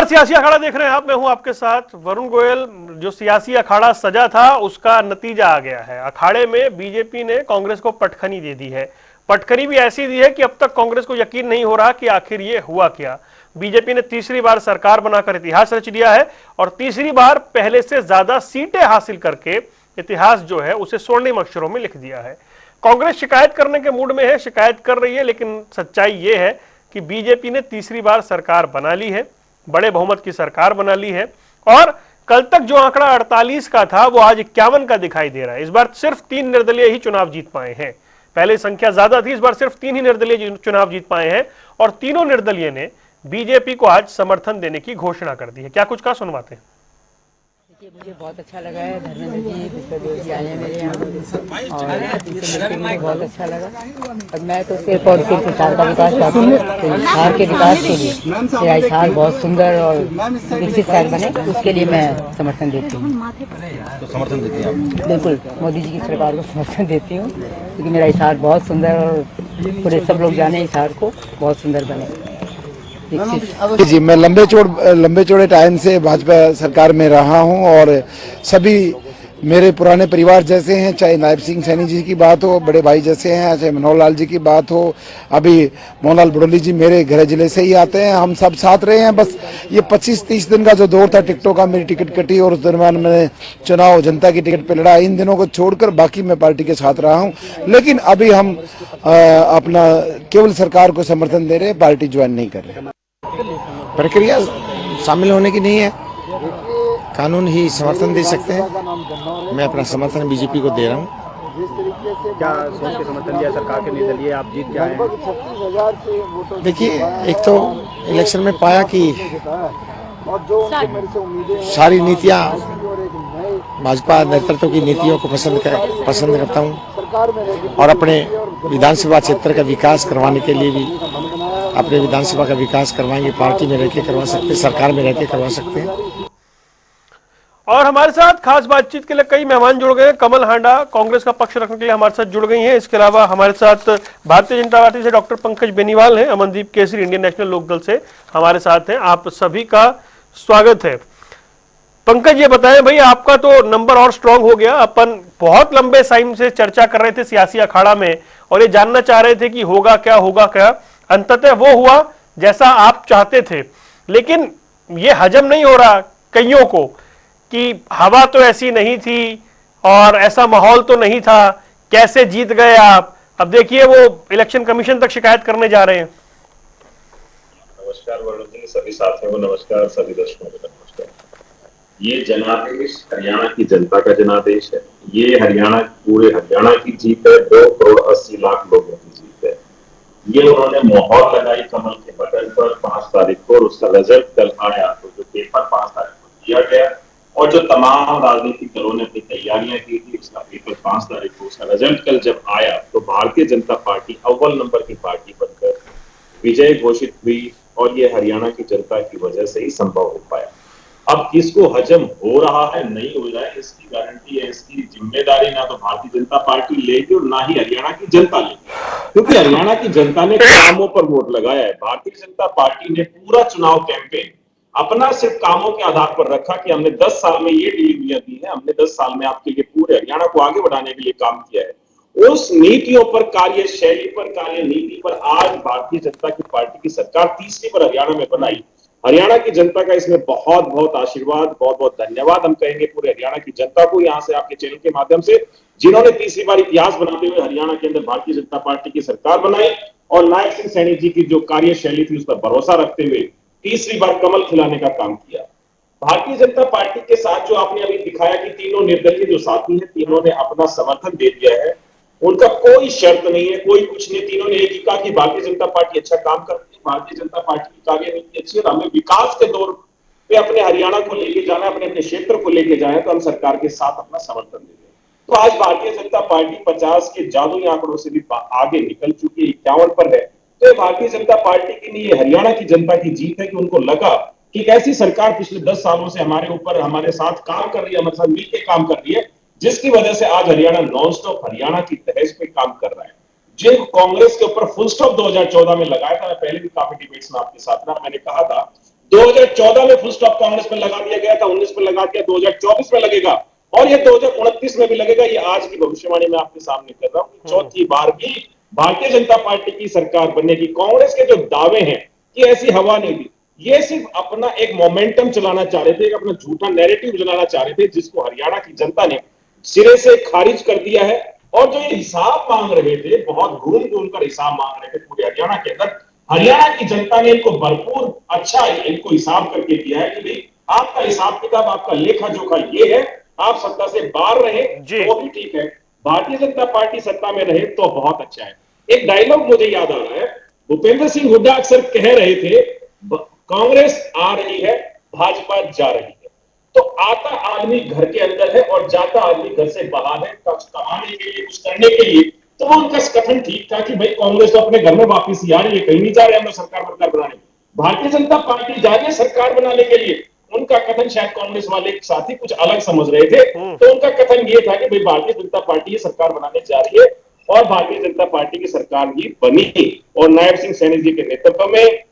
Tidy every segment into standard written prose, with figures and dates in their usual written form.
नमस्कार, सियासी अखाड़ा देख रहे हैं आप। मैं हूं आपके साथ वरुण गोयल। जो सियासी अखाड़ा सजा था उसका नतीजा आ गया है। अखाड़े में बीजेपी ने कांग्रेस को पटखनी दे दी है। पटखनी भी ऐसी दी है कि अब तक कांग्रेस को यकीन नहीं हो रहा कि आखिर ये हुआ क्या। बीजेपी ने तीसरी बार सरकार बनाकर इतिहास रच दिया है और तीसरी बार पहले से ज्यादा सीटें हासिल करके इतिहास जो है उसे स्वर्णिम अक्षरों में लिख दिया है। कांग्रेस शिकायत करने के मूड में है, शिकायत कर रही है, लेकिन सच्चाई ये है कि बीजेपी ने तीसरी बार सरकार बना ली है, बड़े बहुमत की सरकार बना ली है। और कल तक जो आंकड़ा 48 का था वो आज 51 का दिखाई दे रहा है। इस बार सिर्फ 3 निर्दलीय ही चुनाव जीत पाए हैं। पहले संख्या ज्यादा थी, इस बार सिर्फ 3 ही निर्दलीय चुनाव जीत पाए हैं और तीनों निर्दलीय ने बीजेपी को आज समर्थन देने की घोषणा कर दी है। क्या कुछ कहा, सुनवाते हैं। मुझे बहुत अच्छा लगा है, धर्मेंद्र जी पुष्पदेव जी आए हैं मेरे यहाँ और इनसे मिलकर मुझे बहुत अच्छा लगा। और मैं तो सिर्फ और सिर्फ हिसार का विकास चाहती हूँ। तो हिसार के विकास के लिए मेरा हिसार बहुत सुंदर और विकसित शहर बने, उसके लिए मैं समर्थन देती हूँ। तो समर्थन देती हैं आप? बिल्कुल, मोदी जी की सरकार को समर्थन देती हूँ क्योंकि मेरा हिसार बहुत सुंदर और पूरे सब लोग जाने हिसार को बहुत सुंदर बने। जी, मैं लंबे चौड़े टाइम से भाजपा सरकार में रहा हूं और सभी मेरे पुराने परिवार जैसे हैं, चाहे नायब सिंह सैनी जी की बात हो, बड़े भाई जैसे हैं, चाहे मनोहर लाल जी की बात हो, अभी मोहनलाल बड़ोली जी मेरे घर जिले से ही आते हैं, हम सब साथ रहे हैं। बस ये 25-30 दिन का जो दौर था टिकटों का, मेरी टिकट कटी और उस दरम्यान मैंने चुनाव जनता की टिकट पे लड़ा। इन दिनों को छोड़कर बाकी मैं पार्टी के साथ रहा हूँ, लेकिन अभी हम अपना केवल सरकार को समर्थन दे रहे हैं, पार्टी ज्वाइन नहीं कर रहे। प्रक्रिया शामिल होने की नहीं है, कानून ही समर्थन दे सकते हैं। मैं अपना समर्थन बीजेपी को दे रहा हूँ। क्या सोच के समर्थन दिया सरकार के निर्दलीय, आप जीत के आए हैं? देखिए, एक तो इलेक्शन में पाया कि सारी नीतियाँ भाजपा नेतृत्व की नीतियों को पसंद करता हूँ और अपने विधानसभा क्षेत्र का विकास करवाने के लिए भी अपने विधानसभा का विकास करवाएंगे। पार्टी में रहकर करवा सकते हैं, सरकार में रहकर करवा सकते हैं। और हमारे साथ खास बातचीत के लिए कई मेहमान जुड़ गए। कमल हांडा कांग्रेस का पक्ष रखने के लिए हमारे साथ जुड़ गई हैं। इसके अलावा हमारे साथ भारतीय जनता पार्टी से डॉक्टर पंकज बेनीवाल हैं, अमनदीप केसरी इंडियन नेशनल लोकदल से हमारे साथ हैं। आप सभी का स्वागत है। पंकज, ये बताएं भाई, आपका तो नंबर और स्ट्रांग हो गया। अपन बहुत लंबे टाइम से चर्चा कर रहे थे सियासी अखाड़ा में और ये जानना चाह रहे थे कि होगा क्या। अंततः वो हुआ जैसा आप चाहते थे, लेकिन ये हजम नहीं हो रहा कईयों को कि हवा तो ऐसी नहीं थी और ऐसा माहौल तो नहीं था, कैसे जीत गए आप। अब देखिए वो इलेक्शन कमीशन तक शिकायत करने जा रहे हैं। नमस्कार वरुण जी, सभी साथियों को नमस्कार, सभी दर्शकों को नमस्कार। ये जनादेश हरियाणा की जनता का जनादेश है। ये पूरे हरियाणा की जीत है, 2,80,00,000 लोगों की जीत है। ये उन्होंने मोहर लगाई कमल के बटन पर 5 तारीख को और उसका रिजल्ट कल आया। तो जो पेपर 5 तारीख को दिया गया और जो तमाम राजनीतिक दलों ने अपनी तैयारियां की थी, उसका पेपर 5 तारीख को, उसका रिजल्ट कल जब आया तो भारतीय जनता पार्टी अव्वल नंबर की पार्टी बनकर विजय घोषित हुई और ये हरियाणा की जनता की वजह से ही संभव हो पाया। अब किसको हजम हो रहा है, नहीं हो रहा है, इसकी गारंटी है, इसकी जिम्मेदारी ना तो भारतीय जनता पार्टी लेगी और ना ही हरियाणा की जनता लेगी, क्योंकि हरियाणा की जनता ने कामों पर वोट लगाया है। भारतीय जनता पार्टी ने पूरा चुनाव कैंपेन अपना सिर्फ कामों के आधार पर रखा कि हमने 10 साल में ये डिलीवरियां दी है, हमने 10 साल में आपके लिए पूरे हरियाणा को आगे बढ़ाने के लिए काम किया है। उस नीतियों पर, कार्यशैली पर, कार्य नीति पर आज भारतीय जनता की पार्टी की सरकार तीसरी बार हरियाणा में बनाई। हरियाणा की जनता का इसमें बहुत बहुत आशीर्वाद, बहुत बहुत धन्यवाद हम कहेंगे पूरे हरियाणा की जनता को, यहां से आपके चैनल के माध्यम से, जिन्होंने तीसरी बार इतिहास बनाते हुए हरियाणा के अंदर भारतीय जनता पार्टी की सरकार बनाई और नायब सिंह सैनी जी की जो कार्यशैली थी उस पर भरोसा रखते हुए तीसरी बार कमल खिलाने का काम किया। भारतीय जनता पार्टी के साथ जो आपने अभी दिखाया कि तीनों निर्दलीय जो साथी हैं, तीनों ने अपना समर्थन दे दिया है, उनका कोई शर्त नहीं है, कोई कुछ नहीं। तीनों ने एक ही कहा कि भारतीय जनता पार्टी अच्छा काम करती है, भारतीय जनता पार्टी की कार्य नीति अच्छी है, हमें विकास के दौर पे अपने हरियाणा को लेके जाना, अपने अपने क्षेत्र को लेके जाए तो हम सरकार के साथ अपना समर्थन दे दें। तो आज भारतीय जनता पार्टी 50 के जादुई आंकड़ों से भी आगे निकल चुकी है, 51 पर है। तो भारतीय जनता पार्टी के लिए हरियाणा की जनता की जीत है कि उनको लगा कि एक ऐसी सरकार पिछले 10 सालों से हमारे ऊपर, हमारे साथ काम कर रही है, हमारे साथ मिलकर काम कर रही है, जिसकी वजह से आज हरियाणा नॉन स्टॉप हरियाणा की तहज पे काम कर रहा है। जो कांग्रेस के ऊपर फुल स्टॉप 2014 में लगाया था, मैं पहले भी काफी डिबेट्स में आपके साथ रहा, मैंने कहा था 2014 में फुल स्टॉप कांग्रेस में लगा दिया गया था, 19 में लगा दिया, 2024 में लगेगा और ये 2029 में भी लगेगा। ये आज की भविष्यवाणी मैं आपके सामने कर रहा हूं। चौथी बार भी भारतीय जनता पार्टी की सरकार बनेगी। कांग्रेस के जो दावे हैं कि ऐसी हवा नहीं थी, ये सिर्फ अपना एक मोमेंटम चलाना चाह रहे थे, एक अपना झूठा नैरेटिव चलाना चाह रहे थे, जिसको हरियाणा की जनता ने सिरे से खारिज कर दिया है। और जो ये हिसाब मांग रहे थे, बहुत घूम घूम कर हिसाब मांग रहे थे पूरे हरियाणा के अंदर, हरियाणा की जनता ने इनको भरपूर अच्छा इनको हिसाब करके दिया है कि भाई आपका हिसाब किताब, आपका लेखा जोखा ये है, आप सत्ता से बाहर रहे तो भी ठीक है, भारतीय जनता पार्टी सत्ता में रहे तो बहुत अच्छा है। एक डायलॉग मुझे याद आ रहा है, भूपेंद्र सिंह हुड्डा अक्सर कह रहे थे, कांग्रेस आ रही है, भाजपा जा रही है। तो आता आदमी घर के अंदर है और जाता आदमी घर से बाहर है, कुछ कमाने के लिए, कुछ करने के लिए। तो वो उनका कथन ठीक था कि भाई कांग्रेस तो अपने घर में वापस ही आ रही है, कहीं नहीं जा रहे हम लोग सरकार बनाने। भारतीय जनता पार्टी जा रही है सरकार बनाने के लिए। उनका कथन शायद कांग्रेस वाले साथी कुछ अलग समझ रहे थे। तो उनका कथन ये था कि भाई भारतीय जनता पार्टी ये सरकार बनाने जा रही है और भारतीय जनता पार्टी की सरकार ही बनी। और नायब सिंह सैनी जी के नेतृत्व में,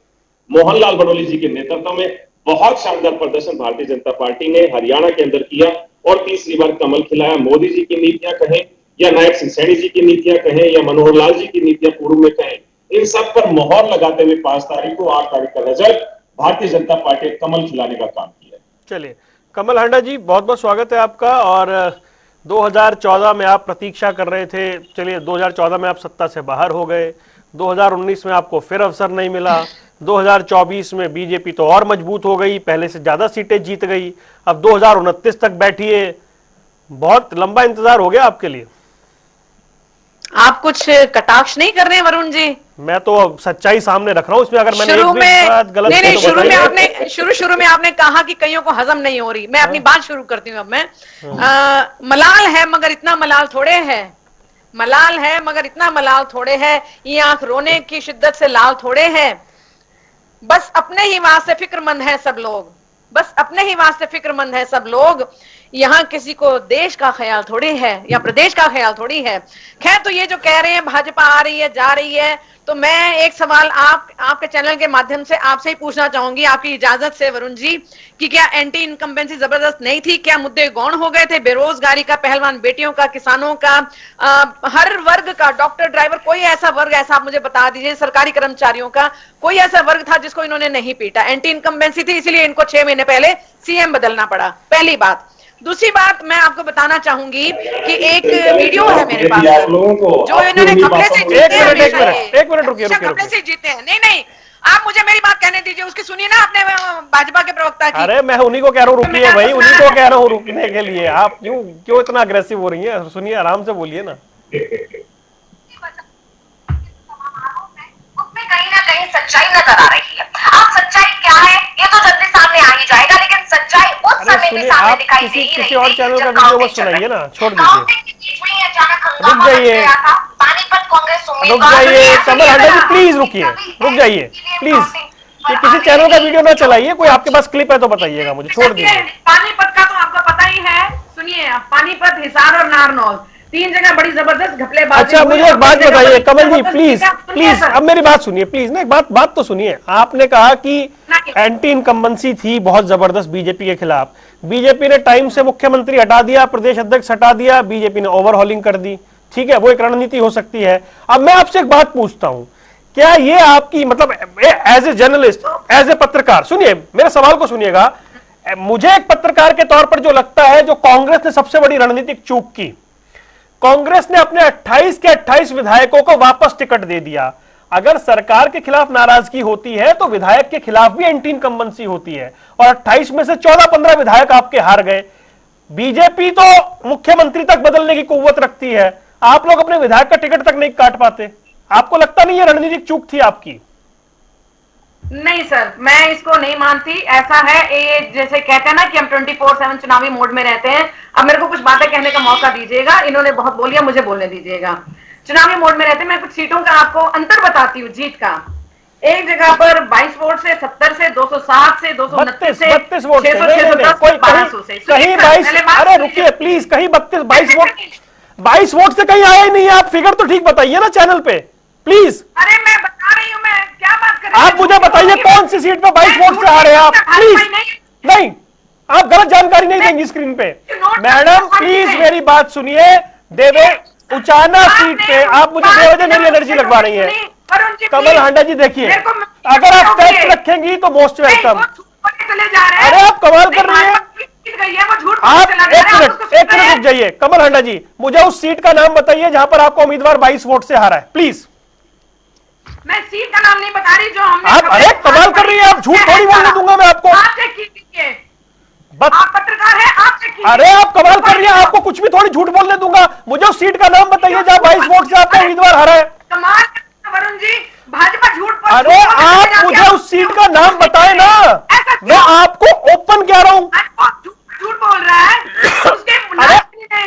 मोहनलाल बडोली जी के नेतृत्व में बहुत शानदार प्रदर्शन भारतीय जनता पार्टी ने हरियाणा के अंदर किया और तीसरी बार कमल खिलाया। मोदी जी की नीतियां कहें या नायब सिंह सैनी जी की नीतियां कहें या मनोहर लाल जी की नीतियां पूर्व में कहें, इन सब पर मोहर लगाते हुए 5 तारीख को 8 तारीख का रिजल्ट भारतीय जनता पार्टी कमल खिलाने का काम किया। चलिए कमल हांडा जी, बहुत बहुत स्वागत है आपका। और 2014 में आप प्रतीक्षा कर रहे थे, चलिए 2014 में आप सत्ता से बाहर हो गए, 2019 में आपको फिर अवसर नहीं मिला, 2024 में बीजेपी तो और मजबूत हो गई, पहले से ज्यादा सीटें जीत गई, अब 2029 तक बैठिए। बहुत लंबा इंतजार हो गया आपके लिए। आप कुछ कटाक्ष नहीं कर रहे हैं वरुण जी? मैं तो सच्चाई सामने रख रहा हूं, इसमें अगर मैंने शुरू एक भी में बात गलत नहीं, की तो शुरू में बताइए। आपने शुरू में आपने कहा कि कईयों को हजम नहीं हो रही। मैं अपनी बात शुरू करती हूँ अब मैं। मलाल है मगर इतना मलाल थोड़े है, मलाल है मगर इतना मलाल थोड़े है, ये आंख रोने की शिद्दत से लाल थोड़े है। बस अपने ही वास्ते फिक्रमंद है सब लोग, बस अपने ही वास्ते फिक्रमंद है सब लोग। यहाँ किसी को देश का ख्याल थोड़ी है या प्रदेश का ख्याल थोड़ी है। खैर, तो ये जो कह रहे हैं भाजपा आ रही है जा रही है, तो मैं एक सवाल आपके चैनल के माध्यम से आपसे ही पूछना चाहूंगी, आपकी इजाजत से वरुण जी, कि क्या एंटी इनकम्बेंसी जबरदस्त नहीं थी? क्या मुद्दे गौण हो गए थे? बेरोजगारी का, पहलवान बेटियों का, किसानों का, हर वर्ग का, डॉक्टर, ड्राइवर, कोई ऐसा वर्ग ऐसा आप मुझे बता दीजिए, सरकारी कर्मचारियों का कोई ऐसा वर्ग था जिसको इन्होंने नहीं पीटा? एंटी इनकम्बेंसी थी, इसलिए इनको 6 महीने पहले सीएम बदलना पड़ा। पहली बात। दूसरी बात मैं आपको बताना चाहूंगी कि एक वीडियो है मेरे पास जो इन्होंने कपड़े से जीते हैं, एक मिनट रुकिए। कपड़े से जीते हैं। नहीं, आप मुझे मेरी बात कहने दीजिए, उसकी सुनिए ना आपने भाजपा के प्रवक्ता की। अरे मैं उन्हीं को कह रहा हूँ रुकिए भाई, उन्हीं को कह रहा हूँ रुकने के लिए। आप क्यों इतना अग्रेसिव हो रही है? सुनिए, आराम से बोलिए ना। उसमें कहीं ना कहीं सच्चाई नजर आ रही है। अब सच्चाई क्या है ये तो जल्दी सामने आ ही जाएगा, लेकिन सच्चाई उस समय में सामने दिखाई दे ही रही किसी और चैनल का वीडियो मत सुनाइए ना, छोड़ दीजिए। रुक जाइए, पानीपत कांग्रेस रुक जाइए कमल हांडा जी, प्लीज रुकिए, रुक जाइए प्लीज। ये किसी चैनल का वीडियो ना चलाइए, कोई आपके पास क्लिप है तो बताइएगा मुझे, छोड़ दीजिए। पानीपत का तो आपको पता ही है। सुनिए, पानीपत, हिसार और नारनौल, 3 जगह बड़ी जबरदस्त घपलेबाजी। अच्छा, मुझे एक बात बताइए कमल जी, प्लीज प्लीज, अब मेरी बात सुनिए प्लीज ना, एक बात तो सुनिए। आपने कहा कि एंटी इनकम्बेंसी थी बहुत जबरदस्त बीजेपी के खिलाफ, बीजेपी ने टाइम से मुख्यमंत्री हटा दिया, प्रदेश अध्यक्ष हटा दिया, बीजेपी ने ओवरहॉलिंग कर दी, ठीक है, वो एक रणनीति हो सकती है। अब मैं आपसे एक बात पूछता हूं, क्या ये आपकी मतलब as a journalist, as a पत्रकार, सुनिए मेरे सवाल को सुनिएगा, मुझे एक पत्रकार के तौर पर जो लगता है, जो कांग्रेस ने सबसे बड़ी रणनीतिक चूक की, कांग्रेस ने अपने 28 के 28 विधायकों को वापस टिकट दे दिया। अगर सरकार के खिलाफ नाराजगी होती है तो विधायक के खिलाफ भी एंटी इनकम्बेंसी होती है, और 28 में से 14-15 विधायक आपके हार गए। बीजेपी तो मुख्यमंत्री तक बदलने की कुव्वत रखती है, आप लोग अपने विधायक का टिकट तक नहीं काट पाते। आपको लगता नहीं ये रणनीतिक चूक थी आपकी? नहीं सर, मैं इसको नहीं मानती। ऐसा है, ये जैसे कहते हैं ना कि हम 24/7 चुनावी मोड में रहते हैं। अब मेरे को कुछ बातें कहने का मौका दीजिएगा, इन्होंने बहुत बोल लिया, मुझे बोलने दीजिएगा। चुनावी मोड में रहते हैं, मैं कुछ सीटों का आपको अंतर बताती हूँ जीत का। एक जगह पर 22 वोट से, 70 से, 207 से, 229 से, 32 वोट से, 1200 से, कहीं 22, अरे रुकिए प्लीज, कहीं 22 वोट से कहीं आया ही नहीं है। आप फिगर तो ठीक बताइए ना चैनल पे, प्लीज। अरे मैं बता बता रही हूँ मैं, क्या बात कर रही हैं? आप मुझे बताइए कौन सी सीट पे 22 वोट से हारे आप, प्लीज। नहीं, आप गलत जानकारी नहीं देंगी स्क्रीन पे। मैडम प्लीज मेरी बात सुनिए। देवे उचाना सीट पे आप मुझे बेवजह मेरी एनर्जी लगवा रही है। कमल हांडा जी देखिए, अगर आप फैक्ट रखेंगी तो मोस्ट वेलकम। अरे आप कमाल कर रही है। आप एक मिनट रुक जाइए। कमल हांडा जी, मुझे उस सीट का नाम बताइए जहां पर आपका उम्मीदवार 22 वोट से हारा है, प्लीज। मैं सीट का नाम नहीं बता रही जो हमने। आप अरे कमाल कर रही है, आप झूठ थोड़ी बोलने दूंगा मैं आपको। आप चेक कीजिए, आप पत्रकार हैं, आप चेक कीजिए। अरे आप कमाल कर रही है, आपको कुछ भी थोड़ी झूठ बोलने दूंगा। मुझे उस सीट का नाम बताइए जहां 22 वोट से आपका उम्मीदवार हारा है। कमाल वरुण जी, भाजपा झूठ पर अरे आप मुझे उस सीट का नाम बताए ना, मैं आपको ओपन कह रहा हूं। झूठ बोल रहा है। अरे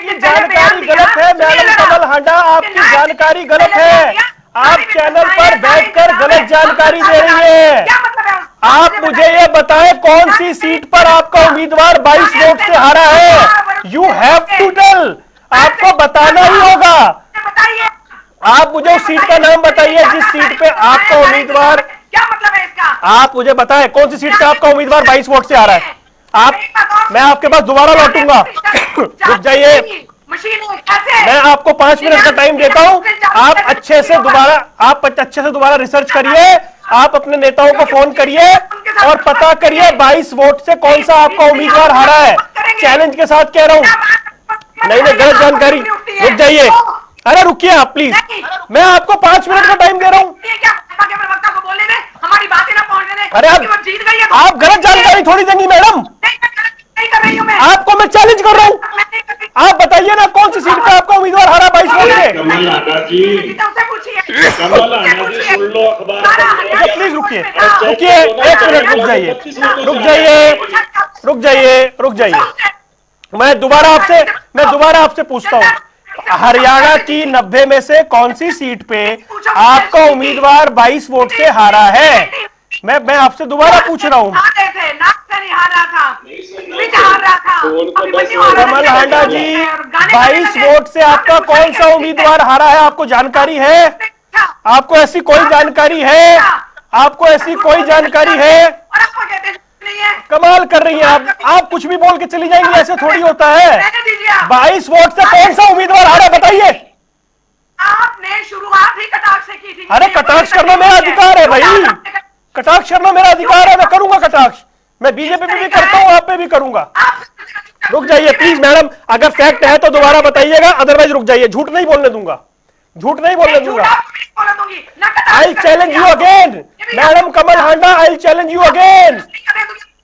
ये जानकारी गलत है मैडम कमल हांडा, आपकी जानकारी गलत है। आप चैनल पर बैठकर गलत जानकारी दे रही है। आप मुझे ये बताएं कौन सी सीट पर आपका उम्मीदवार 22 वोट से हारा है। यू हैव टू टेल, आपको बताना ही होगा। आप मुझे उस सीट का नाम बताइए जिस सीट पे आपका उम्मीदवार, क्या मतलब है इसका? आप मुझे बताएं कौन सी सीट पे आपका उम्मीदवार 22 वोट से आ रहा है। आप, मैं आपके पास दोबारा लौटूंगा। रुक जाइए, मैं आपको 5 मिनट का टाइम देता हूं। आप अच्छे से दोबारा रिसर्च करिए। आप अपने नेताओं को फोन करिए और पता करिए 22 वोट से कौन सा आपका उम्मीदवार हारा है। चैलेंज के साथ कह रहा हूं। नहीं गलत जानकारी। रुक जाइए, अरे रुकिए आप प्लीज, मैं आपको 5 मिनट का टाइम दे रहा हूं। हमारी बातें ना पहुंचने दें। अरे आप गलत जानकारी थोड़ी देंगी मैडम। नहीं कर रही हूं मैं। आपको मैं चैलेंज कर रहा हूं। आप बताइए ना कौन सी सीट पे आपका उम्मीदवार हारा 22 वोट से। कमल हांडा जी, कमल हांडा जी सुन लो अखबार। प्लीज रुकिए, एक मिनट रुक जाइए। मैं दोबारा आपसे पूछता हूं, हरियाणा की 90 में से कौन सी सीट पे आपका उम्मीदवार 22 वोट से हारा है? मैं आपसे दोबारा पूछ रहा हूं। कमल हांडा जी, 22 वोट से आपका कौन सा उम्मीदवार हारा है, आपको जानकारी है? आपको ऐसी कोई जानकारी है? आपको ऐसी कोई जानकारी है? कमाल कर रही हैं आप कुछ भी बोल के चली जाएंगी, ऐसे थोड़ी होता है। 22 वोट से कौन सा उम्मीदवार हारा बताइए। आपने शुरुआत ही कटाक्ष से की थी। अरे कटाक्ष करना मेरा अधिकार है भाई, कटाक्ष करना मेरा अधिकार है, मैं करूंगा कटाक्ष। मैं बीजेपी पे भी करता हूं, आप पे भी करूंगा। रुक जाइए प्लीज मैडम, अगर फैक्ट है तो दोबारा बताइएगा, अदरवाइज रुक जाइए। झूठ नहीं बोलने दूंगा, झूठ नहीं बोलने दूंगा। I challenge you again madam Kamal Handa, I challenge you again.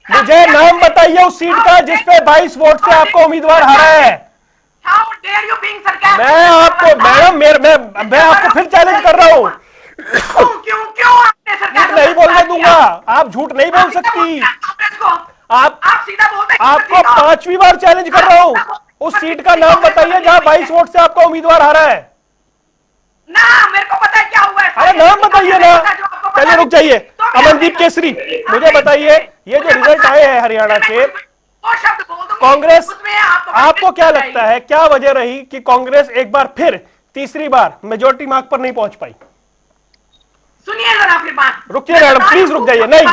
मुझे नाम बताइए उस सीट का जिसपे 22 वोट से आपका उम्मीदवार हारा है। मैं आपको मैडम मैं आपको फिर चैलेंज कर रहा हूं। झूठ नहीं बोलने दूंगा, आप झूठ नहीं बोल सकती। आपको 5वीं बार चैलेंज कर रहा हूं। उस सीट का नाम बताइए जहां 22 वोट से आपका उम्मीदवार हारा है। ना मेरे को पता है क्या हुआ है। अरे नाम बताइए ना। चलिए रुक जाइए, अमनदीप केसरी मुझे बताइए, ये जो रिजल्ट आए हैं हरियाणा के, कांग्रेस, आपको क्या लगता है क्या वजह रही कि कांग्रेस एक बार फिर तीसरी बार मेजोरिटी मार्क पर नहीं पहुंच पाई? सुनिए जरा फिर बात। रुकिए मैडम प्लीज रुक जाइए। नहीं,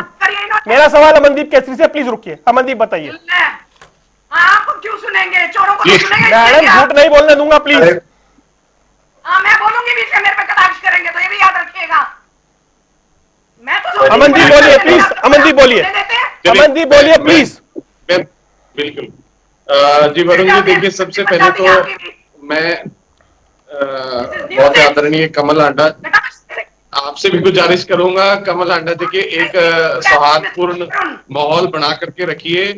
मेरा सवाल अमनदीप केसरी से, प्लीज रुकिए। अमनदीप बताइए। आपको क्यों सुनेंगे, चोरों को सुनेंगे। मैडम झूठ नहीं बोलने दूंगा प्लीज। मैं बोलूंगी भी, मेरे पे कटाक्ष करेंगे तो ये भी याद रखिएगा। मैं तो अमनदीप बोलिए प्लीज, अमनदीप बोलिए, अमनदीप बोलिए प्लीज। बिल्कुल जी वरुण जी, देखिए सबसे पहले तो मैं बहुत आदरणीय कमल हांडा आपसे भी गुजारिश करूंगा। कमल हांडा देखिए, एक सौहार्दपूर्ण माहौल बना करके रखिए।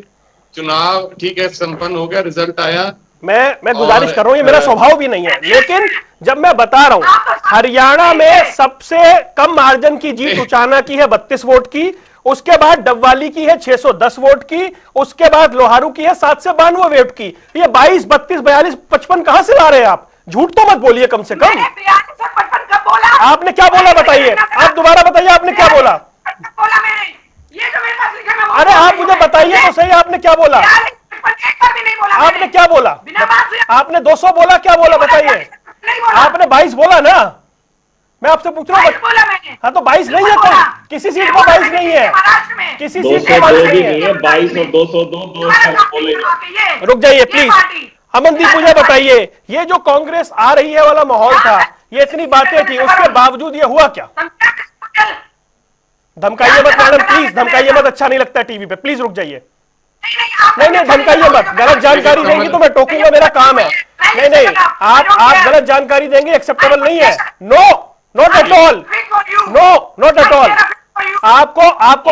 चुनाव ठीक है संपन्न हो गया, रिजल्ट आया। मैं गुजारिश कर रहा हूं, ये मेरा स्वभाव भी नहीं है, लेकिन जब मैं बता रहा हूं हरियाणा में सबसे कम मार्जिन की जीत उचाना की है 32 वोट की, उसके बाद डबवाली की है 610 वोट की, उसके बाद लोहारू की है 792 वोट की। ये 22, 32, 42, 55 कहां से ला रहे हैं आप? झूठ तो मत बोलिए कम से कम। आपने क्या बोला बताइए, आप दोबारा बताइए आपने क्या बोला। अरे आप मुझे बताइए तो सही, आपने क्या बोला? आपने क्या बोला? आपने 200 बोला, क्या बोला बताइए? आपने 22 बोला ना, मैं आपसे पूछ रहा हूँ। बोला मैंने। हाँ तो 22 नहीं है, कहीं किसी सीट पर 22 नहीं है, महाराष्ट्र में किसी दो सीट सौ पर दो 22 भी नहीं नहीं है। है, 22 और 202 दो बोले। रुक जाइए प्लीज, अमनदीप मुझे बताइए, ये जो कांग्रेस आ रही है वाला माहौल था, ये इतनी बातें थी, उसके बावजूद ये हुआ क्या? धमकाइए मत मैडम, प्लीज धमकाइए मत, अच्छा नहीं लगता टीवी पे, प्लीज रुक जाइए। नहीं नहीं धमकाइए मत, गलत जानकारी देंगी तो मैं टोकूंगा, मेरा काम है। नहीं नहीं, आप गलत जानकारी देंगे, एक्सेप्टेबल नहीं है। No, not at all, no, not at all. आपको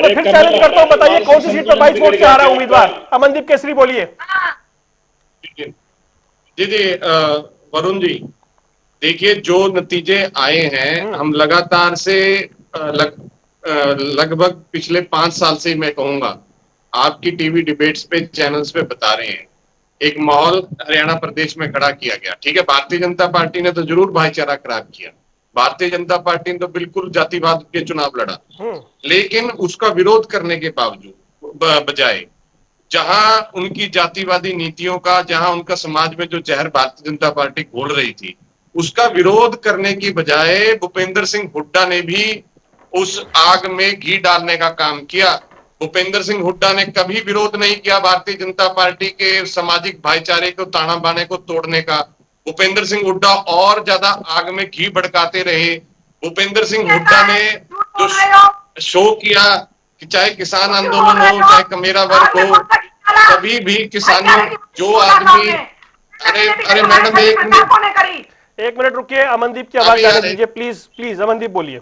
मैं फिर चैलेंज करता हूं, बताइए कौन सी सीट पर 22 वोट से आ रहा है उम्मीदवार? अमनदीप केसरी बोलिए। जी वरुण जी, देखिए जो नतीजे आए हैं, हम लगातार से लगभग पिछले 5 साल से मैं कहूंगा आपकी टीवी डिबेट्स पे, चैनल्स पे बता रहे हैं, एक माहौल हरियाणा प्रदेश में खड़ा किया गया। ठीक है, भारतीय जनता पार्टी ने तो जरूर भाईचारा खराब किया, भारतीय जनता पार्टी ने तो बिल्कुल जातिवाद के चुनाव लड़ा, लेकिन उसका विरोध करने के बावजूद बजाय जहां उनकी जातिवादी नीतियों का, जहां उनका समाज में जो जहर भारतीय जनता पार्टी घोल रही थी, उसका विरोध करने की बजाय भूपेंद्र सिंह हुड्डा ने भी उस आग में घी डालने का काम किया। भूपेंद्र सिंह हुड्डा ने कभी विरोध नहीं किया भारतीय जनता पार्टी के सामाजिक भाईचारे को, ताना बाने को तोड़ने का। भूपेंद्र सिंह हुड्डा और ज्यादा आग में घी भड़काते रहे। भूपेंद्र सिंह हुड्डा ने जो शो किया कि चाहे किसान आंदोलन हो, चाहे कमेरा वर्ग हो, कभी भी किसानों जो आदमी, अरे मैडम एक मिनट रुकिए, अमनदीप की आवाज आने दीजिए प्लीज, प्लीज अमनदीप बोलिए।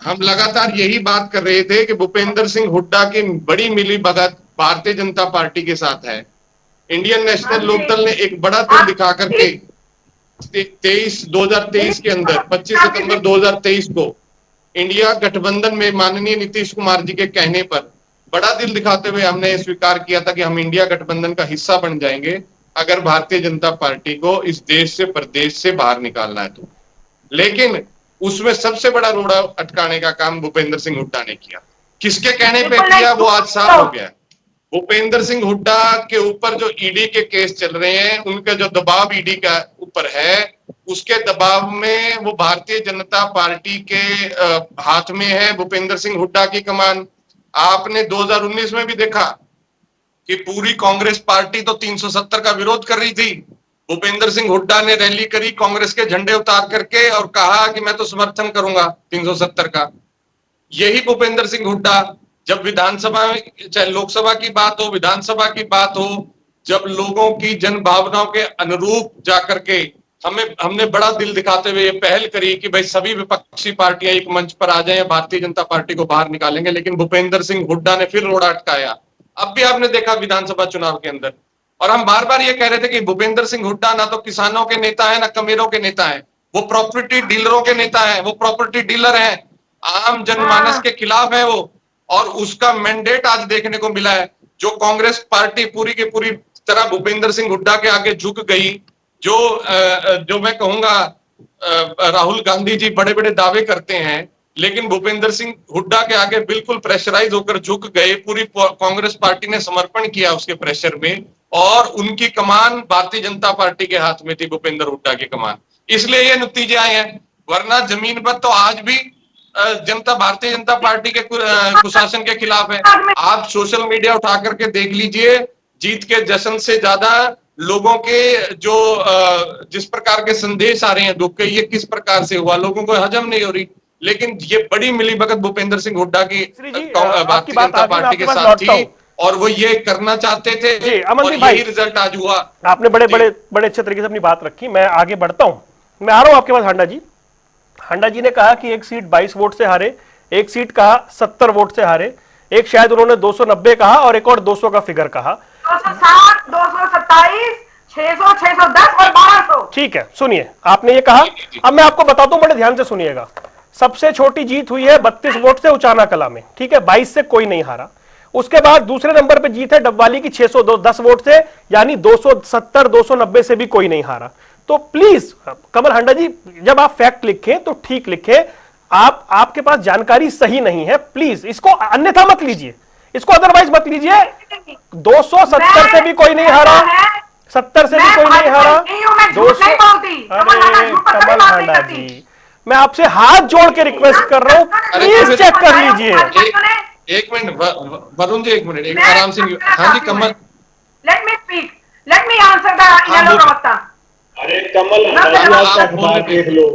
हम लगातार यही बात कर रहे थे कि भूपेंद्र सिंह हुड्डा की बड़ी मिलीभगत भारतीय जनता पार्टी के साथ है। इंडियन नेशनल लोकदल ने एक बड़ा दिल दिखा करके 2023 के अंदर 25 सितंबर 2023 को इंडिया गठबंधन में माननीय नीतीश कुमार जी के कहने पर बड़ा दिल दिखाते हुए हमने स्वीकार किया था कि हम इंडिया गठबंधन का हिस्सा बन जाएंगे अगर भारतीय जनता पार्टी को इस देश से, प्रदेश से बाहर निकालना है तो। लेकिन उसमें सबसे बड़ा रोड़ा अटकाने का काम भूपेंद्र सिंह हुड्डा ने किया। किसके कहने पे किया वो आज साफ हो गया। भूपेंद्र सिंह हुड्डा के ऊपर जो ईडी के केस चल रहे हैं, उनका जो दबाव ईडी का ऊपर है, उसके दबाव में वो भारतीय जनता पार्टी के हाथ में है भूपेंद्र सिंह हुड्डा की कमान। आपने 2019 में भी देखा कि पूरी कांग्रेस पार्टी तो 370 का विरोध कर रही थी। भूपेंद्र सिंह हुड्डा ने रैली करी कांग्रेस के झंडे उतार करके और कहा कि मैं तो समर्थन करूंगा 370 का। यही भूपेंद्र सिंह हुड्डा जब विधानसभा, चाहे लोकसभा की बात हो, विधानसभा की बात हो, जब लोगों की जन भावनाओं के अनुरूप जाकर के हमने बड़ा दिल दिखाते हुए ये पहल करी कि भाई सभी विपक्षी पार्टियां एक मंच पर आ जाएं, भारतीय जनता पार्टी को बाहर निकालेंगे, लेकिन भूपेंद्र सिंह हुड्डा ने फिर रोड़ा अटकाया। अब भी आपने देखा विधानसभा चुनाव के अंदर, और हम बार बार ये कह रहे थे कि भूपेंद्र सिंह हुड्डा ना तो किसानों के नेता है, ना कमेरों के नेता है, वो प्रॉपर्टी डीलरों के नेता है, वो प्रॉपर्टी डीलर है, आम जनमानस के खिलाफ है वो, और उसका मैंडेट आज देखने को मिला है। जो कांग्रेस पार्टी पूरी की पूरी तरह भूपेंद्र सिंह हुड्डा के आगे झुक गई, जो मैं कहूंगा राहुल गांधी जी बड़े बड़े दावे करते हैं, लेकिन भूपेंद्र सिंह हुड्डा के आगे बिल्कुल प्रेशराइज होकर झुक गए। पूरी कांग्रेस पार्टी ने समर्पण किया उसके प्रेशर में, और उनकी कमान भारतीय जनता पार्टी के हाथ में थी, भूपेंद्र हुड्डा की कमान। इसलिए ये नतीजे आए हैं, वरना जमीन पर तो आज भी जनता भारतीय जनता पार्टी के कुशासन के खिलाफ है। आप सोशल मीडिया उठा करके देख लीजिए, जीत के जश्न से ज्यादा लोगों के जो जिस प्रकार के संदेश आ रहे हैं दुख के, ये किस प्रकार से हुआ लोगों को हजम नहीं हो रही। लेकिन ये बड़ी मिलीभगत भूपेंद्र सिंह हुड्डा की भारतीय जनता पार्टी के साथ थी, और वो ये करना चाहते थे, और यही रिजल्ट आज हुआ। आपने बड़े बड़े बड़े अच्छे तरीके से अपनी बात रखी, मैं आगे बढ़ता हूं। मैं आ रहा हूं आपके पास हांडा जी। हांडा जी ने कहा कि एक सीट 22 वोट से हारे, एक सीट कहा 70 वोट से हारे, एक शायद उन्होंने 290 कहा और एक और 200 का फिगर कहा। 260, 227, 600, 610 और 1200। ठीक है, सुनिए आपने ये कहा। अब मैं आपको बताता हूं, बड़े ध्यान से सुनिएगा। सबसे छोटी जीत हुई है 32 वोट से उचाना कला में, ठीक है, 22 से कोई नहीं हारा। उसके बाद दूसरे नंबर पे जीत है डबवाली की 610 वोट से, यानी 270, 290 से भी कोई नहीं हारा। तो प्लीज कमल हांडा जी, जब आप फैक्ट लिखें तो ठीक लिखें। आपके पास जानकारी सही नहीं है, प्लीज इसको अन्यथा मत लीजिए, इसको अदरवाइज मत लीजिए। 270 से भी कोई नहीं हारा, 70 से भी मैं कोई नहीं भाजपा हारा। नहीं हूं, मैं झूठ नहीं बोलती। कमल हांडा अरे झूठ पर कभी कमल बात नहीं हांडा करती। जी, मैं आपसे हाथ जोड़ के रिक्वेस्ट कर रहा हूँ, प्लीज चेक कर लीजिए। एक मिनट वरुण जी, एक मिनट, एक आराम से। हाँ जी Kamal, let me speak, let me answer the yellow प्रवक्ता। अरे कमल हांडा जी, आप अखबार देख लो,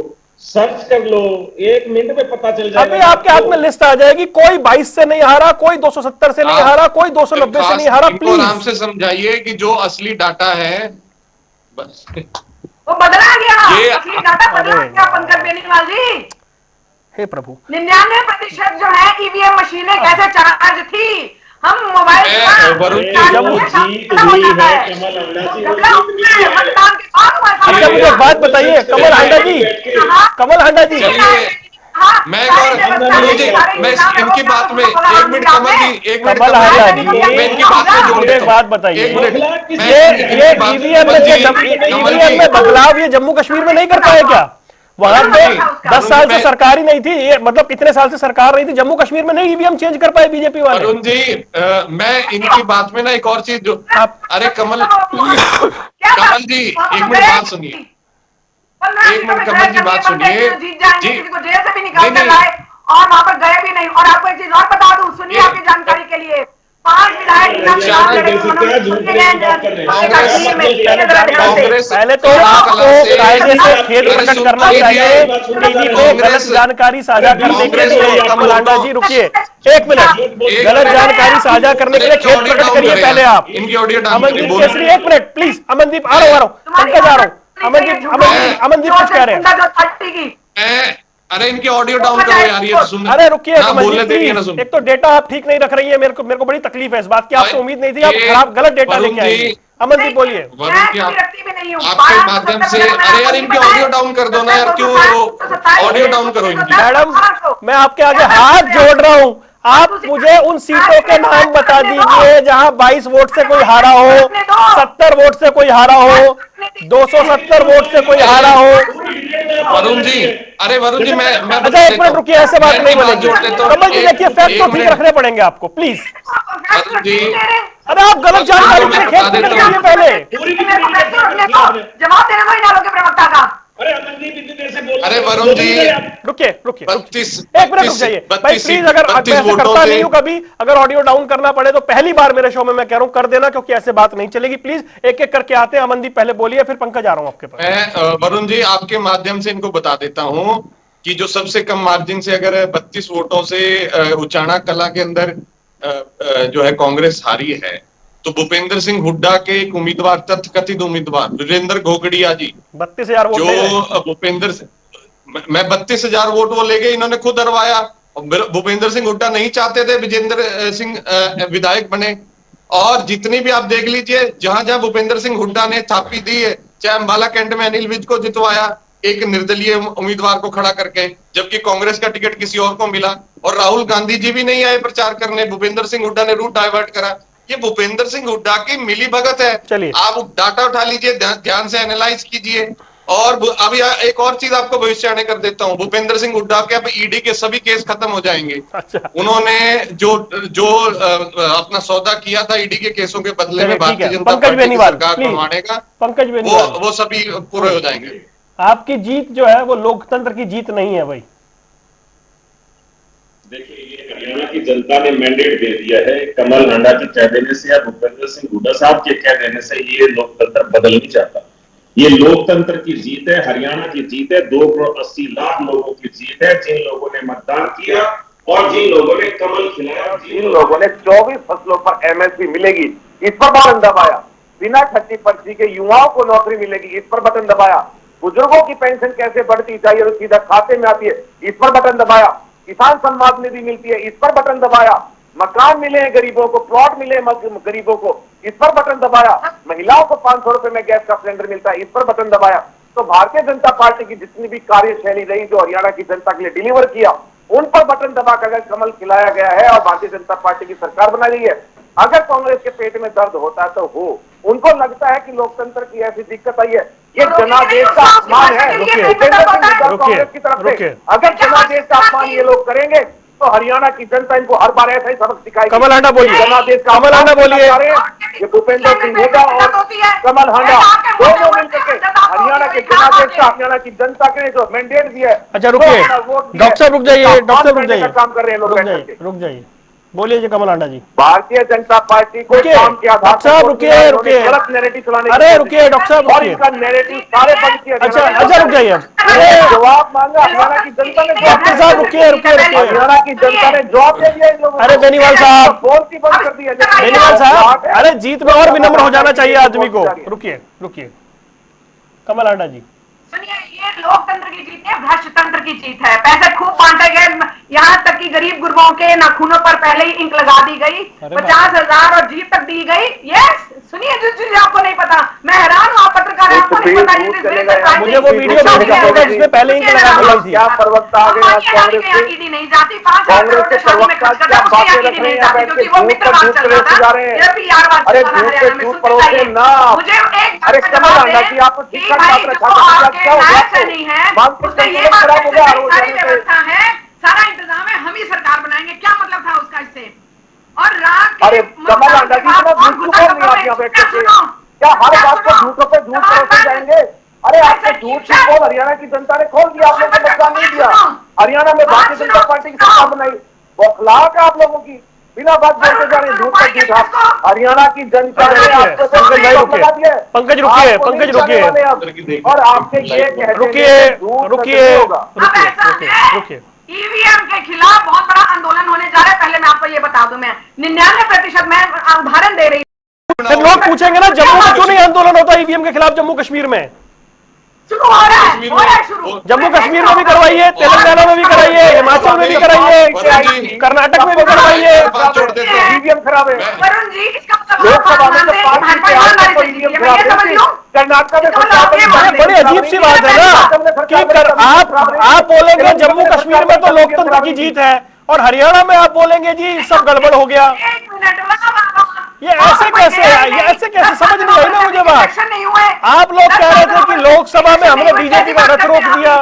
सर्च कर लो, 1 मिनट में पता चल जाएगा। अभी आपके हाथ में लिस्ट आ जाएगी, कोई 22 से नहीं हारा, कोई 270 से नहीं हारा, कोई 290 से नहीं हारा। इनको आराम प्लीज से समझाइए कि जो असली डाटा है बस वो बदला गया, ये असली डाटा बदला अरे गया पंकज बेनीवाल जी। हे प्रभु, 99% जो है ईवीएम मशीनें कैसे चार्ज थी, हम मोबाइल वरुण जी, जम्मू जीत हुई है कमल हांडा जी, वो जीत हुई है। मतदान के बाद हुआ था। अच्छा मुझे एक बात बताइए कमल हांडा जी, कमल हांडा जी, मैं वरुण जी, मैं इनकी बात में 1 मिनट कमल जी, 1 मिनट कमल हांडा जी, मैं इनकी बात में जोड़ मुझे देता एक हूं। बात बताइए, 1 मिनट, ये ईवीएम में ईवीएम में बदलाव ये जम्मू कश्मीर में नहीं कर पाए क्या? वहां पे 10 साल से सरकार ही नहीं थी, ये मतलब कितने साल से सरकार नहीं थी, जम्मू कश्मीर में नहीं ईवीएम चेंज कर पाए बीजेपी वाले। वरुण जी, मैं इनकी बात में ना एक और चीज जो अरे कमल जी, 1 मिनट बात सुनिए, 1 मिनट कमल जी बात सुनिए जीत जाएंगे, जी। किसी को जेल से भी निकाल कर नहीं, लाए और वहां पर गए भी नहीं। और आपको एक चीज और बता दूं, सुनिए आपकी जानकारी के लिए, 5 विधायक पहले तो आपको कायदे से खेद प्रकट करना चाहिए, टीवी पे गलत जानकारी साझा करने के लिए। कमल हांडा जी रुकिए 1 मिनट, गलत जानकारी साझा करने के लिए खेद प्रकट करिए पहले आप। इनकी audio down Amandeep Kesari 1 minute please, Amandeep आ रहा हूँ, पंकज आ रहा हूँ। अमनदीप कुछ कह रहे हैं। अरे इनकी ऑडियो डाउन करो यार, ये सुन अरे रुकिए ना कमल बोलने जी दे रही है ना प्लीज, सुन। एक तो डेटा आप ठीक नहीं रख रही है, मेरे को बड़ी तकलीफ है इस बात की, आपसे उम्मीद नहीं थी, आप खराब गलत डेटा लेके आएंगे। अमनदीप बोलिए। वरुण जी, आपके माध्यम से, अरे यार इनकी ऑडियो डाउन कर दो ना यार, क्यों ऑडियो डाउन करो इनकी। मैडम मैं आपके आगे हाथ जोड़ रहा हूं, आप मुझे उन सीटों के नाम बता दीजिए जहां 22 वोट से कोई हारा हो, 70 वोट से कोई हारा हो, 270 वोट से कोई हारा हो। वरुण जी, अरे वरुण जी, मैं अच्छा 1 मिनट रुकिए, ऐसे बात नहीं बनेगी। कमल जी देखिए फैक्ट तो ठीक रखने पड़ेंगे आपको प्लीज। वरुण जी, अरे आप गलत जानकारी के लिए खेद प्रकट करिए पहले। जवाब देने को ही डालोगे प्रवक्ता का। अरे वरुण जी, रुकिए 32 1 मिनट रुक जाइए भाई प्लीज। अगर मैं ऐसे करता नहीं हूं कभी, अगर ऑडियो डाउन करना पड़े तो पहली बार मेरे शो में मैं कह रहा हूं कर देना, क्योंकि ऐसे बात नहीं चलेगी। प्लीज एक एक करके आते हैं। अमनदीप पहले बोलिए, फिर पंकज आ रहा हूं आपके पास। मैं वरुण जी आपके माध्यम से इनको बता देता हूं कि जो सबसे कम मार्जिन से अगर 32 वोटों से उचाना कला के अंदर जो है कांग्रेस हारी है, तो भूपेंद्र सिंह हुड्डा के एक उम्मीदवार, तथाकथित उम्मीदवार वीरेंद्र घोगड़िया जी, 32,000 वोट ले गए। जो भूपेंद्र मैं 32,000 वोट वो ले गए, इन्होंने खुद हरवाया। भूपेंद्र सिंह हुड्डा नहीं चाहते थे विजेंद्र सिंह विधायक बने। और जितनी भी आप देख लीजिए, जहां जहां भूपेंद्र सिंह हुड्डा ने थापी दी है, चाहे अंबाला कैंट में अनिल विज को जितवाया एक निर्दलीय उम्मीदवार को खड़ा करके, जबकि कांग्रेस का टिकट किसी और को मिला, और राहुल गांधी जी भी नहीं आए प्रचार करने, भूपेंद्र सिंह हुड्डा ने रूट डाइवर्ट करा। ये भूपेंद्र सिंह हुड्डा की मिली भगत है। चलिए आप डाटा उठा लीजिए, ध्यान से एनालाइज कीजिए। और अभी एक और चीज आपको भविष्यवाणी कर देता हूं, भूपेंद्र सिंह हुड्डा के अब ईडी के सभी केस खत्म हो जाएंगे। अच्छा, उन्होंने जो अपना सौदा किया था ईडी के केसों के बदले चलिए, में ठीक भारतीय है। जनता पंकज पार्टी की बेनीवाल, सरकार प्लीज। बनवाने का, पंकज बेनीवाल, वो सभी पूरे हो जाएंगे। आपकी जीत जो है वो लोकतंत्र की जीत नहीं है भाई। देखिए, ये हरियाणा की जनता ने मैंडेट दे दिया है, कमल हांडा के कह देने से या भूपेंद्र सिंह हुड्डा साहब के कह देने से ये लोकतंत्र बदल नहीं जाता। ये लोकतंत्र की जीत है, हरियाणा की जीत है, 2,80,00,000 लोगों की जीत है, जिन लोगों ने मतदान किया और जिन लोगों ने कमल खिलाया, जिन लोगों ने 24 फसलों पर एमएसपी मिलेगी, इस पर बटन दबाया। बिना 30 पर्ची के युवाओं को नौकरी मिलेगी, इस पर बटन दबाया। बुजुर्गों की पेंशन कैसे बढ़ती चाहिए और सीधा खाते में आती है, इस पर बटन दबाया। किसान सम्मान निधि मिलती है, इस पर बटन दबाया। मकान मिले हैं गरीबों को, प्लॉट मिले गरीबों को, इस पर बटन दबाया। महिलाओं को 500 रुपए में गैस का सिलेंडर मिलता है, इस पर बटन दबाया। तो भारतीय जनता पार्टी की जितनी भी कार्यशैली रही जो हरियाणा की जनता के लिए डिलीवर किया, उन पर बटन दबाकर अगर कमल खिलाया गया है और भारतीय जनता पार्टी की सरकार बनाई गई है। अगर कांग्रेस के पेट में दर्द होता है तो हो, उनको लगता है कि लोकतंत्र की ऐसी दिक्कत आई है, ये जनादेश का अपमान है कांग्रेस की तरफ से। अगर जनादेश का अपमान ये लोग करेंगे तो हरियाणा की जनता इनको हर बार ऐसा ही सबक सिखाएगी। कमल हांडा बोलिए, जनादेश का कमल हांडा बोलिए। ये भूपेंद्र सिंह हुड्डा और कमल हांडा दोनों मिलकर के हरियाणा के जनादेश का हरियाणा की जनता के जो मैंडेट दिया है। अच्छा रुकिए, डॉक्टर साहब रुक जाइए, डॉक्टर साहब रुक जाइए, काम कर रहे हैं लोग, रुक जाइए, बोलिए जी कमल हांडा जी। भारतीय जनता पार्टी को रुकिए, काम के आधार डॉक्टर साहब रुकिए, रुकिए, गलत नैरेटिव चलाने की अरे कोशिश रुकिए डॉक्टर साहब और रुकिए। इनका नैरेटिव सारे बंद किया। अच्छा रुक जाइए, अरे जवाब मांगा, हरियाणा की जनता ने डॉक्टर साहब रुकिए, हरियाणा की जनता ने जवाब दे दिया इन लोगों को। अरे बेनीवाल साहब, फोन की बंद कर दिया। बेनीवाल साहब, अरे जीत में और विनम्र हो जाना चाहिए आदमी को। रुकिए रुकिए, कमल हांडा जी। सुनिए, ये लोकतंत्र की जीत है, भ्रष्ट तंत्र की जीत है। पैसे खूब बांटे गए, यहाँ तक कि गरीब गुरबों के नाखूनों पर पहले ही इंक लगा दी गई, 50,000 और जीत तक दी गई। यस, सुनिए, जो चीज आपको नहीं पता, मैं हैरान हूँ, आप पत्रकार हैं, आपको नहीं पता। मुझे वो वीडियो भेजना होगा जिसमें पहले इंक लगा दी गई थी। क्या प्रवक्ता आ गए आज कांग्रेस के? नहीं जाती, 5 कांग्रेस के प्रवक्ता क्या बातें रख रहे हैं, बैठ के झूठ पर झूठ परोसे जा रहे हैं। अरे झूठ पे झूठ परोसे ना। अरे कमल हांडा जी, आप शिक्षा छात्र क्या हो गया? नहीं है, उसने ये बात सारी व्यवस्था है, सारा इंतजाम है, हम ही सरकार बनाएंगे। क्या मतलब था उसका इससे? और रात अरे कमल हांडा जी, इतना झूठ क्यों बोल रही हैं आप यहाँ बैठ के? क्या हर बात को झूठों पे झूठ परोसे जाएंगे? अरे आपने झूठ की पोल हरियाणा की जनता ने खोल दिया, आप लोगों को नुकसान नहीं दिया। हरियाणा में भारतीय जनता पार्टी की सरकार बनाई, बौखलाहट है आप लोगों की, बिना बात बोलते जा रहे हैं, झूठ पर झूठ। आप हरियाणा की जनता ने आपको लगा दिया। पंकज रुकिए, पंकज रुकिए, और आपके ये रुकिए रुकिए रुकिए। ईवीएम के खिलाफ बहुत बड़ा आंदोलन होने जा रहा है। पहले मैं आपको ये बता दूं, मैं 99% मैं उदाहरण दे रही हूँ। फिर लोग पूछेंगे ना, जम्मू में क्यों नहीं आंदोलन होता ईवीएम के खिलाफ? जम्मू कश्मीर में शुरू हो रहा है शुरू। जम्मू कश्मीर में भी करवाइए, तेलंगाना में भी कराइए, हिमाचल में भी कराइए, कर्नाटक में भी करवाइए। ईवीएम खराब है। वरुण जी, इसका मतलब लोकसभा में तो 5 सीटें आज तक ईवीएम खराब है। कर्नाटक में बड़ी अजीब सी बात है ना कि आप बोलेंगे जम्मू कश्मीर में तो लोकतंत्र की जीत है और हरियाणा में आप बोलेंगे जी सब गड़बड़ हो गया। ये ऐसे कैसे है? ये ऐसे कैसे? समझ नहीं आई ना मुझे बात। आप लोग कह रहे थे कि लोकसभा में हमने बीजेपी का रथ रोक दिया।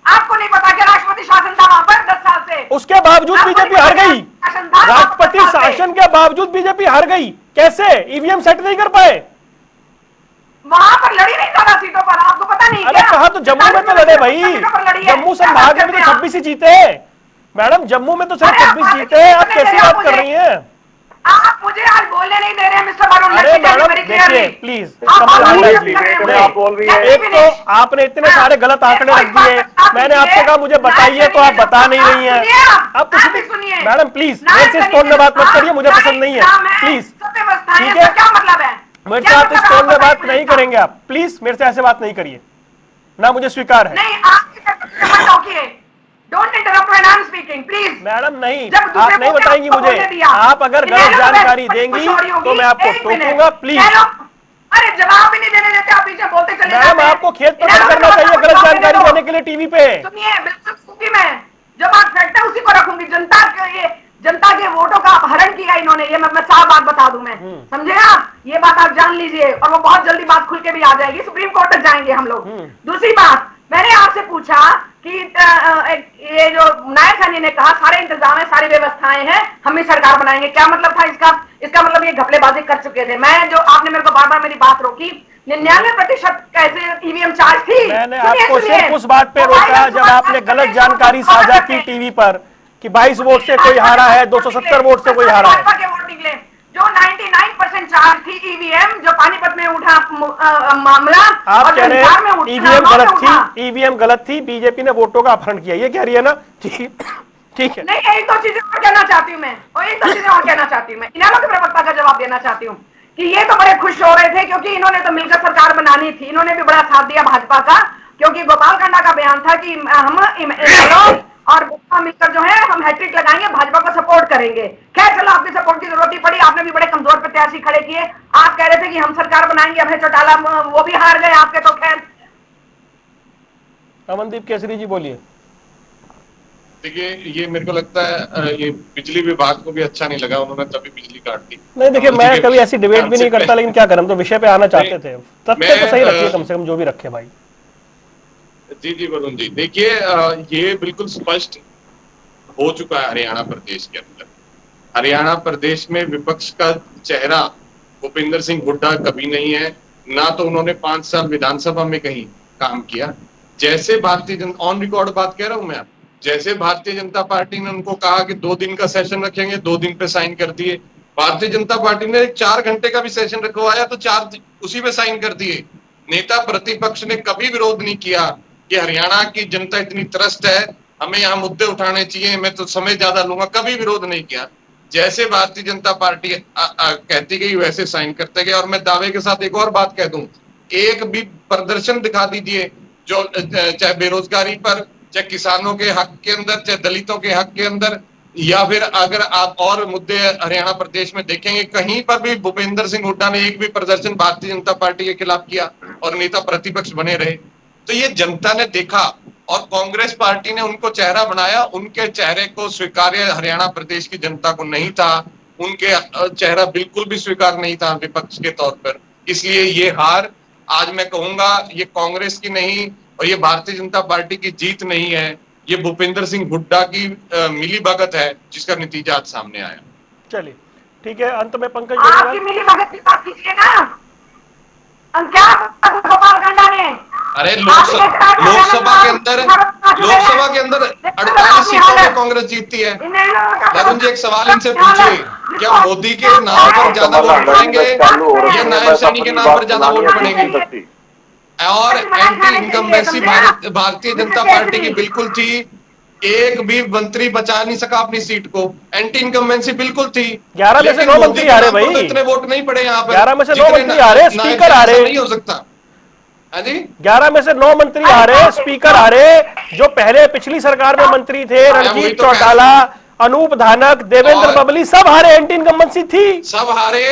आपको नहीं पता कि राष्ट्रपति शासन था वहां पर 10 साल से? उसके बावजूद बीजेपी हार गई। राष्ट्रपति शासन के बावजूद बीजेपी हार गई कैसे? ईवीएम सेट नहीं कर पाए। वहां पर लड़ी नहीं 14 सीटों पर, आपको पता नहीं? अरे कहा तो जम्मू में तो लड़े भाई, जम्मू संभाग में तो 26 ही जीते मैडम, जम्मू में तो सिर्फ 26 जीते। आप कैसी बात कर रही हैं? आप मुझे आज बोलने नहीं दे रहे हैं मिस्टर वरुण। अरे मैडम देखिए प्लीज, कमल हांडा जी, एक तो आपने इतने सारे गलत आंकड़े रख दिए। मैंने आपसे कहा मुझे बताइए तो आप बता नहीं रही हैं। आप कुछ भी मैडम प्लीज मेरे से इस टोन में बात मत करिए, मुझे पसंद नहीं है प्लीज। ठीक है, क्या मतलब है? मेरे साथ इस टोन में बात नहीं करेंगे आप प्लीज, मेरे से ऐसे बात नहीं करिए ना, मुझे स्वीकार है। नहीं, आप don't interrupt when I am speaking please. Madam नहीं, आप नहीं बताएंगी मुझे। आप अगर गलत जानकारी देंगी तो मैं आपको टोकूंगा प्लीज। अरे जवाब भी नहीं देने देते, आप पीछे बोलते चले जाते हैं। मैडम आपको खेत पकड़ करना चाहिए गलत जानकारी देने के लिए टीवी पे। सुनिए, बिल्कुल सूखी मैं जो बात फैक्ट है उसी को रखूंगी। जनता के वोटों का अपहरण किया इन्होंने, ये मैं साफ बात बता दूं मैं, समझे आप? ये बात आप जान लीजिए और वो बहुत जल्दी बात खुल के भी आ जाएगी, सुप्रीम कोर्ट तक जाएंगे हम लोग। दूसरी बात, मैंने आपसे पूछा कि ये जो नायक सैनी ने कहा सारे इंतजाम है, सारी व्यवस्थाएं हैं, हम ही सरकार बनाएंगे, क्या मतलब था इसका? इसका मतलब ये घपलेबाजी कर चुके थे। मैं जो आपने मेरे को बार बार मेरी बात रोकी, 99% कैसे ईवीएम चार्ज थी। मैंने आपको सिर्फ उस बात पे रोका जब आपने गलत जानकारी साझा की टीवी पर कि 22 वोट से कोई हारा है, 270 वोट से कोई हारा है। जो 99% चार्ज थी ईवीएम, जो पानीपत में उठा मामला, आप कह रहे हैं ईवीएम गलत थी, ईवीएम गलत थी, बीजेपी ने वोटों का अपहरण किया, ये कह रही है ना? ठीक है। नहीं, एक दो चीजें और कहना चाहती हूँ मैं, और एक दो चीजें और कहना चाहती हूँ मैं, इन्होंने के प्रवक्ता का जवाब देना चाहती हूँ कि ये तो बड़े खुश हो रहे थे क्योंकि इन्होंने तो मिलकर सरकार बनानी थी। इन्होंने भी बड़ा साथ दिया भाजपा का, क्योंकि गोपाल कांडा का बयान था कि हम और भाजपा मिलकर जो है हम हैट्रिक लगाएंगे, भाजपा को सपोर्ट करेंगे। खैर चलो, आपकी सपोर्ट की जरूरत ही पड़ी, आपने भी बड़े कमजोर प्रत्याशी खड़े किए। आप कह रहे थे कि हम सरकार बनाएंगे, अब है चौटाला, वो भी हार गए आपके। तो खैर अमनदीप केसरी जी बोलिए। देखिए, ये मेरे को लगता है ये बिजली विभाग को भी अच्छा नहीं लगा, उन्होंने तभी बिजली काट दी। नहीं देखिए, मैं कभी ऐसी डिबेट भी नहीं करता, लेकिन क्या करें, हम तो विषय पे आना चाहते थे। तथ्य तो सही रखिए कम से कम, जो भी रखे भाई। जी वरुण जी, देखिए ये बिल्कुल स्पष्ट हो चुका है हरियाणा प्रदेश के अंदर। हरियाणा प्रदेश में विपक्ष का चेहरा भूपेंद्र सिंह हुड्डा कभी नहीं है, ना तो उन्होंने 5 साल विधानसभा में कहीं काम किया। जैसे भारतीय जनता, ऑन रिकॉर्ड बात कह रहा हूं मैं, जैसे भारतीय जनता पार्टी ने उनको कहा कि 2 दिन का सेशन रखेंगे, 2 दिन पे साइन कर दिए। भारतीय जनता पार्टी ने 4 घंटे का भी सेशन रखवाया तो 4 उसी पे साइन कर दिए। नेता प्रतिपक्ष ने कभी विरोध नहीं किया कि हरियाणा की जनता इतनी त्रस्त है, हमें यहाँ मुद्दे उठाने चाहिए, मैं तो समय ज्यादा लूंगा, कभी विरोध नहीं किया। जैसे भारतीय जनता पार्टी कहती गई वैसे साइन करते गए। और मैं दावे के साथ एक और बात कह दूं, एक भी प्रदर्शन दिखा दीजिए जो चाहे बेरोजगारी पर, चाहे किसानों के हक के अंदर, चाहे दलितों के हक के अंदर, या फिर अगर आप और मुद्दे हरियाणा प्रदेश में देखेंगे, कहीं पर भी भूपेंद्र सिंह हुड्डा ने एक भी प्रदर्शन भारतीय जनता पार्टी के खिलाफ किया और नेता प्रतिपक्ष बने रहे। तो ये जनता ने देखा और कांग्रेस पार्टी ने उनको चेहरा बनाया। उनके चेहरे को स्वीकार्य हरियाणा प्रदेश की जनता को नहीं था, उनके चेहरा बिल्कुल भी स्वीकार नहीं था विपक्ष के तौर पर। इसलिए ये हार, आज मैं कहूंगा, ये कांग्रेस की नहीं और ये भारतीय जनता पार्टी की जीत नहीं है, ये भूपेंद्र सिंह हुड्डा की मिली भगत है, जिसका नतीजा आज सामने आया। चलिए ठीक है, अंत में पंकज आपकी मिली भगत की बात कीजिए ना, क्या गोपाल गंडा ने, अरे लोकसभा के अंदर 48 सीटों में कांग्रेस जीतती है। वरुण जी एक सवाल इनसे पूछिए, क्या मोदी के नाम पर ज्यादा वोट पड़ेंगे या नायब सैनी के नाम पर ज्यादा वोट पड़ेंगे? और anti incumbency Bharatiya Janata party की बिल्कुल थी, एक भी मंत्री बचा नहीं सका अपनी सीट को, एंटी इनकम्बेंसी बिल्कुल थी। 11 में से 9 मंत्री आ रहे भाई, तो इतने वोट नहीं पड़े यहाँ पर। 11 में से 9 मंत्री आ रहे, स्पीकर आ रहे, नहीं हो सकता। 11 में से 9 मंत्री आ रहे, स्पीकर आ रहे, जो पहले पिछली सरकार में मंत्री थे, रणजीत चौटाला, अनूप धानक, देवेंद्र बबली, सब हारे, एंटी इनकम्बेंसी थी, सब हारे,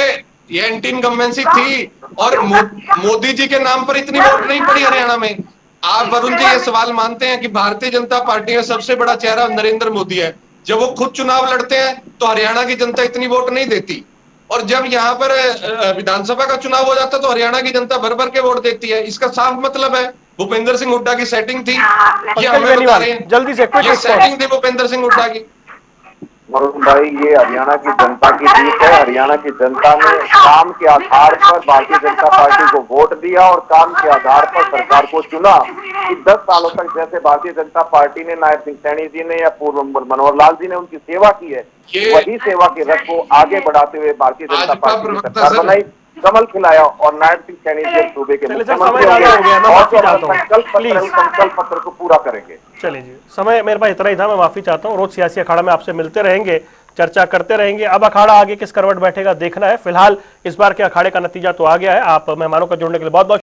ये एंटी इनकम्बेंसी थी। और मोदी जी के नाम पर इतनी वोट नहीं पड़ी हरियाणा में। आप वरुण जी ये सवाल मानते हैं कि भारतीय जनता पार्टी का सबसे बड़ा चेहरा नरेंद्र मोदी है, जब वो खुद चुनाव लड़ते हैं तो हरियाणा की जनता इतनी वोट नहीं देती, और जब यहाँ पर विधानसभा का चुनाव हो जाता तो हरियाणा की जनता भर भर के वोट देती है। इसका साफ मतलब है भूपेंद्र सिंह हुड्डा की सेटिंग थी, ये हमें बता रहे हैं, जल्दी से ये सेटिंग थी भूपेंद्र सिंह हुड्डा की। वरुण भाई, ये हरियाणा की जनता की जीत है। हरियाणा की जनता ने काम के आधार पर भारतीय जनता पार्टी को वोट दिया और काम के आधार पर सरकार को चुना कि 10 सालों तक जैसे भारतीय जनता पार्टी ने नायब सिंह सैनी जी ने या पूर्व मनोहर लाल जी ने उनकी सेवा की है, वही सेवा के रथ को आगे बढ़ाते हुए भारतीय जनता पार्टी ने सरकार बनाई, कमल खिलाया और नायब सिंह सैनी जी सूबे के मुख्यमंत्री संकल्प पत्र को पूरा करेंगे। चलिए जी, समय मेरे पास इतना ही था, मैं माफी चाहता हूँ। रोज सियासी अखाड़ा में आपसे मिलते रहेंगे, चर्चा करते रहेंगे। अब अखाड़ा आगे किस करवट बैठेगा देखना है। फिलहाल इस बार के अखाड़े का नतीजा तो आ गया है। आप मेहमानों का जुड़ने के लिए बहुत बहुत